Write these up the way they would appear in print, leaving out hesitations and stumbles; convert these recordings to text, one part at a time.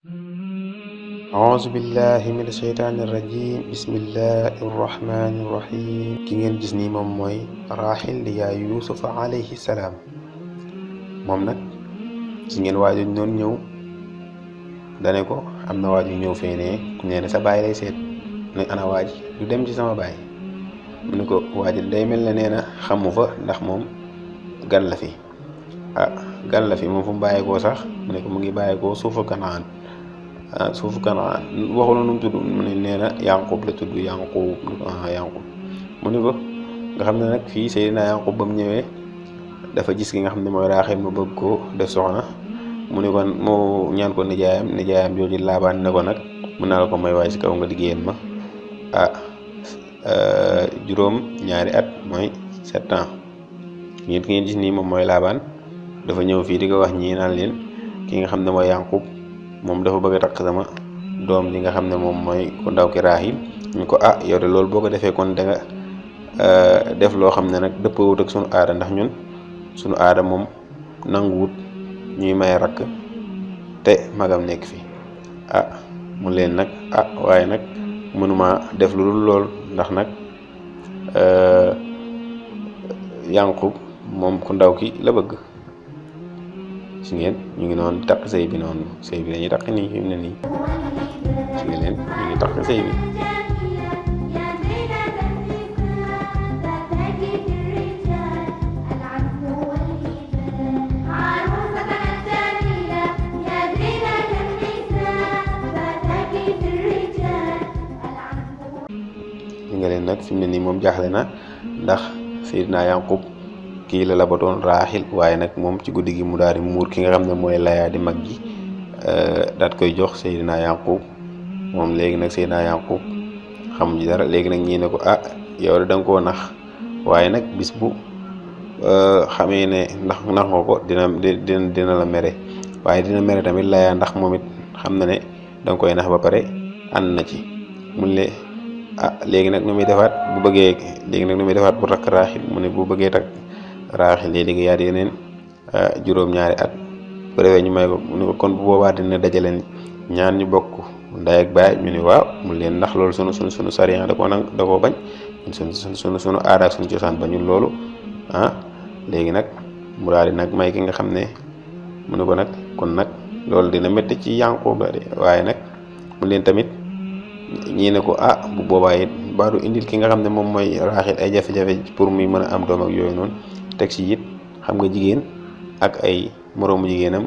أعوذ بالله من الشيطان الرجيم بسم الله الرحمن الرحيم ki ngeen gis ni moom mooy Raaxil di yaay Yuusufa alayhi salaam moom nag gis ngeen waaju noonu ñëw dane ko am na waaju ñëw fee nee na sa baay lay seet ne ana waaji du dem ci sama baay mu ne ko waaji day mel ne nee na xamu fa ndax moom gan la fi gan la fi moom fu mu bàyyeekoo sax mu ne ko mu ngi bàyyeekoo suufu Kanaan suufu Kanaan waxu la nu mu tudd mu ne nee na Yanqub la tudd Yanqub Yanqub mu ne ko nga xam ne nag fii Seydina Yanqub ba mu ñëwee dafa gis ki nga xam ne mooy Raaxil mu bëgg ko def soxna mu ne kon moo ñaan ko nijaayam jooju Laabaan ne ko nag mën naa la ko may waaye si kaw nga liggéeyal ma juróom ñaari at mooy 7 ans ki ngeen gis nii moom mooy Laabaan dafa ñëw fii di ko wax ñii naan leen ki nga xam ne mooy Yanqub moom dafa bëgg a takk sama doom li nga xam ne moom mooy ku ndaw ki Raaxil ñu ko yow de loolu boo ko defee kon da nga def loo xam ne nag dëppawut ak sunu aada ndax ñun sunu aada moom nanguwut ñuy may rakk te magam nekk fi mu leen nag waaye nag mënuma def lu dul lool ndax nag Yanqub moom ku ndaw ki la bëgg si ngeen ñu ngi noonu takk sëy bi noonu sëy bi dañuy takk nii fi mu ne nii si ngeen leen ñu ngi takk sëy bi si ngeen leen nag fi mu ne nii moom jaaxle na ndax Seydina Yanqub kii la labatoon Raaxil waaye nag moom ci guddi gi mu daal di muur ki nga xam ne mooy Layaa di mag ji daat koy jox Seydina Yanqub moom léegi nag Seydina Yanqub xamu ji dara léegi nag ñii ne ko yow de da nga koo nax waaye nag bis bu xamee ne nax nga ko dina la mere waaye dina mere tamit Layaa ndax moom it xam na ne da nga koy nax ba pare ànd na ci mun le léegi nag nu muy defaat bu bëggee pour takk Raaxil mu ne bu bëggee takk Raaxil yi liggéeyaat yeneen juróom-ñaari at bu defee ñu may ko mu ne ko kon bu boobaa dina dajale ñaan ñu bokk ndey ak baay ñu ne waaw mu leen ndax loolu sunu sariya da koo bañ sunu aada ak sunu cosaan bañul loolu léegi nag mu daal di nag may ki nga xam ne mu ne ko nag kon nag loolu dina métti ci Yanqub la de waaye nag mu leen tamit ñii ne ko bu boobaa it baadu indil ki nga xam ne moom mooy Raaxil ay jafe-jafe pour muy mën a am doom ak yooyu noonu teg ci it xam nga jigéen ak ay moroomu jigéenam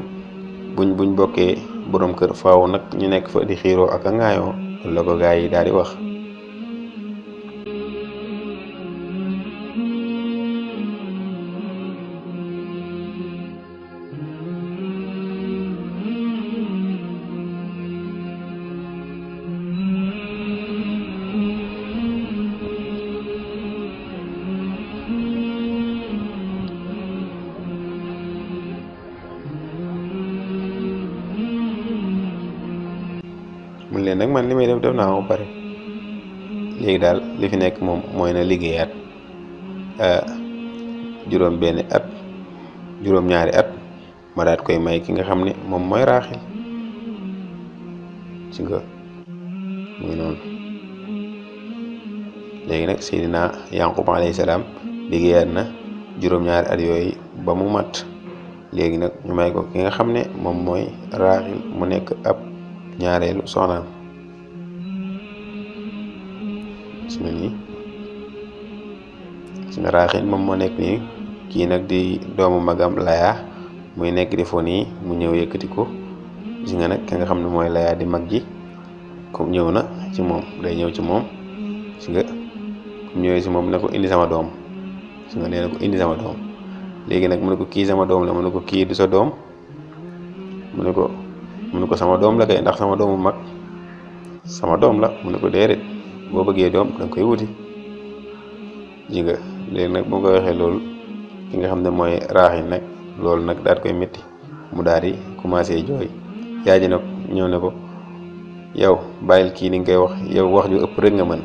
buñ bokkee borom kër faaw nag ñu nekk fa di xiiroo ak a ŋaayoo la ko gaa yi daal di wax mun leen nag man li may def naa ko pare léegi daal li fi nekk moom mooy na liggéeyaat juróom-ñaari at ma daat koy may ki nga xam ne moom mooy Raaxil ci nga muy noonu léegi nag Seydina Yanqub alayhi salaam liggéeyaat na juróom-ñaari at yooyu ba mu mat léegi nag ñu may ko ki nga xam ne moom mooy Raaxil mu nekk ab ñaareelu soxnaam gis nga nii gis nga Raaxil moom moo nekk nii kii nag di doomu magam Layaa muy nekk di fo nii mu ñëw yëkkati ko gis nga nag ki nga xam ne mooy Layaa di mag ji comme ñëw na ci moom day ñëw ci moom gis nga ñëwee ci moom ne ko indi sama doom gis nga nee na ko indi sama doom léegi nag mu ne ko kii sama doom la mu ne ko kii du sa doom mu ne ko sama doom la kay ndax sama doomu mag sama doom la mu ne ko déedéet boo bëggee doom da nga koy wuti ji nga léegi nag boo ko waxee loolu ki nga xam ne mooy Raaxil nag loolu nag daal koy métti mu daal di commencé jooy yaay ji nag ñëw ne ko yow bàyyil kii ni nga koy wax yow wax ju ëpp rek nga mën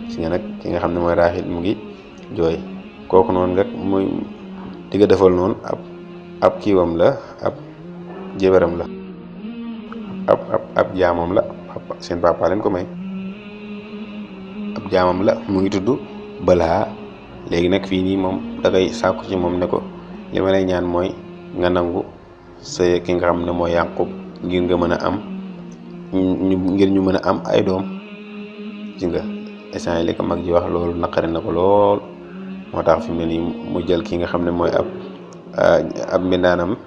si nga nag ki nga xam ne mooy Raaxil mu ngi jooy kooku noonu nga muy di nga defal noonu ab kiiwam la ab jébaram la ab jaamam la, seen papa leen ko may. ab jaamam la mu ngi tudd Balha. léegi nag fii nii moom da koy sàkku ci moom ne ko li ma lay ñaan mooy nga nangu sa ki nga xam ne mooy Yaqub ngir nga mën a am ngir ñu mën a am ay doom. ci nga instant li ko mag ji wax loolu naqari na ko lool, moo tax fi mu ne nii mu jël ki nga xam ne mooy ab mbindaanam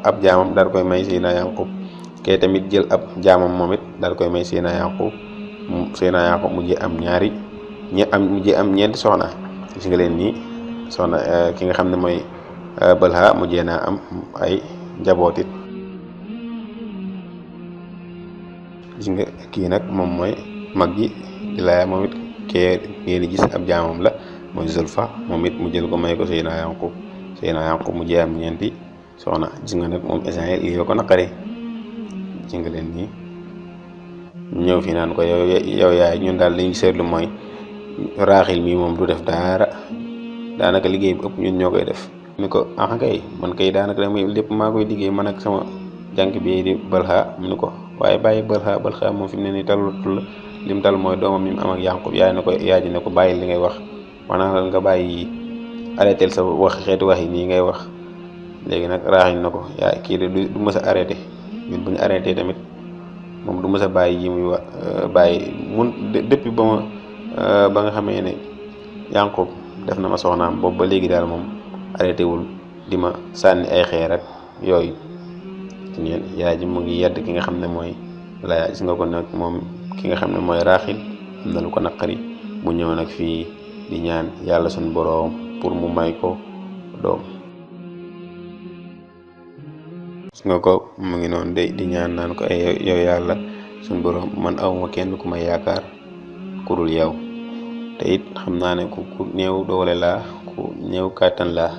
ab jaamam daal koy may Seydina Yaqub. kee tamit jël ab jaamam moom it daal koy may Seydina Yaqub. Seydina Yaqub mujjee am ñeenti soxna. gis nga leen nii soxna ki nga xam ne mooy Balha mujjee naa am ay njabootit. gis nga kii nag moom mooy mag ji di Laaya, moom it kee ngeen gis ab jaamam la mooy Zulfa, moom it mu jël ko may ko Seydina Yaqub. Seydina Yaqub mujjee am ñeenti soxna. gis nga nag moom Israël lii ko naqari. gis nga leen nii ñëw fi naan ko yow yaay ñun daal li ñu seetlu mooy Raaxil mi moom du def dara, daanaka liggéey bu ëpp ñun ñoo koy def. ni ko kay man kay daanaka damay lépp maa koy liggéey man ak sama jànk bi di Balha. mu ni ko waaye bàyyi Balha moom fi mu ne nii talutul lim tal mooy doomam mi mu am ak Yaqub. yaay ji ne ko bàyyi li ngay wax, maanaam nga bàyyi arrêté sa xeetu wax yi nii ngay wax. léegi nag Raaxil na ko yaay kii de du mës a arrêté, ñun bu ñu arrêté tamit moom du mës a bàyyi yi muy wax bàyyi mun depuis ba nga xamee ne Yaqub def na ma soxnaam boobu ba léegi daal moom arrêté wul di ma sànni ay xeer ak yooyu. ngeen yaay ji mu ngi yedd ki nga xam ne mooy Laaya. gis nga ko nag moom ki nga xam ne mooy Raaxil am na lu ko naqari, mu ñëw nag fii di ñaan yàlla suñu boroom pour mu may ko doom. gis nga ko mu ngi noonu di ñaan naan ko ay yow yàlla suñu boroom, man awma kenn ku may yaakaar ku dul yow, te it xam naa ne ku néew doole laa, ku néew kàttan laa,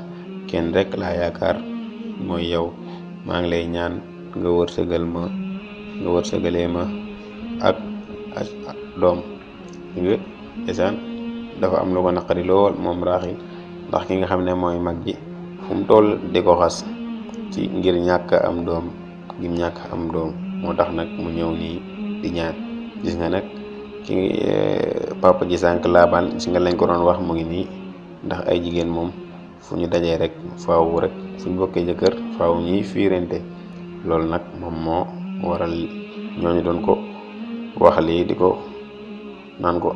kenn rek laa yaakaar mooy yow. maa ngi lay ñaan nga wërsëgalee ma ak doom. nga esaan dafa am lu ko naqari lool moom Raaxil, ndax ki nga xam ne mooy mag ji fu mu toll di ko xas ci ngir ñàkk am doom moo tax nag mu ñëw nii di ñaan. gis nga nag ki papa ji sànq Laabaan gis nga lañ ko doon wax mu ngi nii, ndax ay jigéen moom fu ñu dajee rek faaw rek suñ bokkee jëkkër faaw ñuy fiirante. loolu nag moom moo waral ñooñu doon ko wax lii di ko naan ko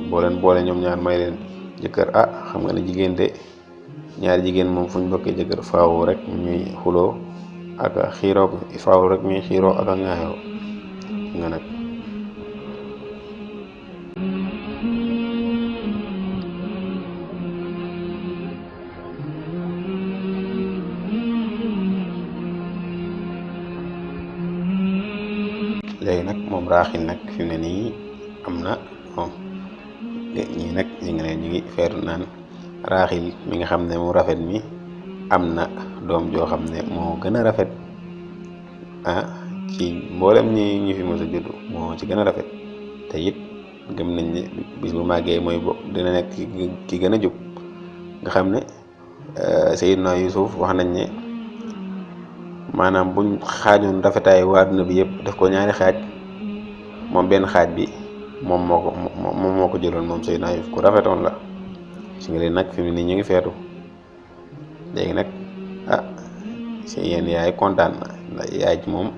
boo leen boole ñoom ñaar may leen jëkkër. xam nga ne jigéen de ñaari jigéen moom fu ñu bokkee jëkkër faaw rek ñuy xuloo ak xiiroo, faaw rek ñuy xiiroo ak a ŋaayoo nga nag. léegi nag moom Raaxil nag fi mu ne nii am na moom ñii nag ñu ngi feetu naan Raaxil mi nga xam ne mu rafet mi am na doom joo xam ne moo gën a rafet ci mboolem ñi fi mos a juddu moo ci gën a rafet. te it gëm nañ ne bis bu màggee mooy dina nekk ki gën a jub. nga xam ne Seydina Yuusuf wax nañ ne maanaam buñ xaajoon rafetaay waa adduna bi yëpp def ko ñaari xaaj, moom benn xaaj bi moom moo ko jëloon moom Seydina Yuusuf ku rafetoon la. si nga leen nag fi mu ne ñu ngi feetu. léegi nag si yéen yaay kontaan na, ndax yaay ji moom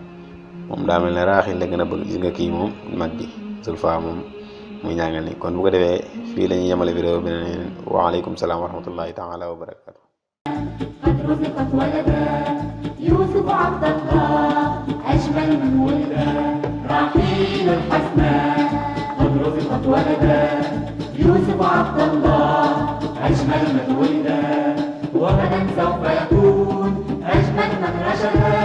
daa mel ne Raaxil la gën a bëgg. gis nga kii moom mag ji Zulfa moom muy ñaangal ni. kon bu ko defee fii la ñuy yemale vidéo bi beneen. waaleykum salaam wa rahmatullahi taala wa barakatu. يوسف عبد الله أجمل من ولده رحيل الحسناء قد رزقت ولدا يوسف عبد الله أجمل من ولده وغدا سوف يكون أجمل من رشدا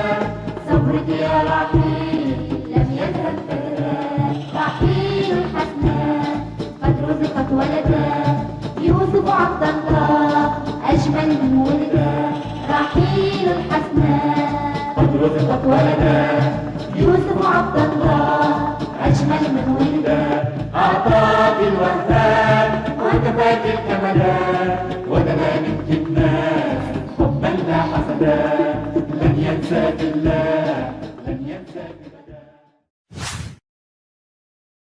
صبرك يا رحيل لم يذهب أبدا رحيل الحسناء قد رزقت ولدا يوسف عبد الله أجمل من ولده رحيل الحسناء قد رزقت ولدا يوسف عبد الله أجمل من ولده أعطاك الوهاب وكفاك الكمدان ودنا منك الناس حبا لا حسدا لن ينساك الله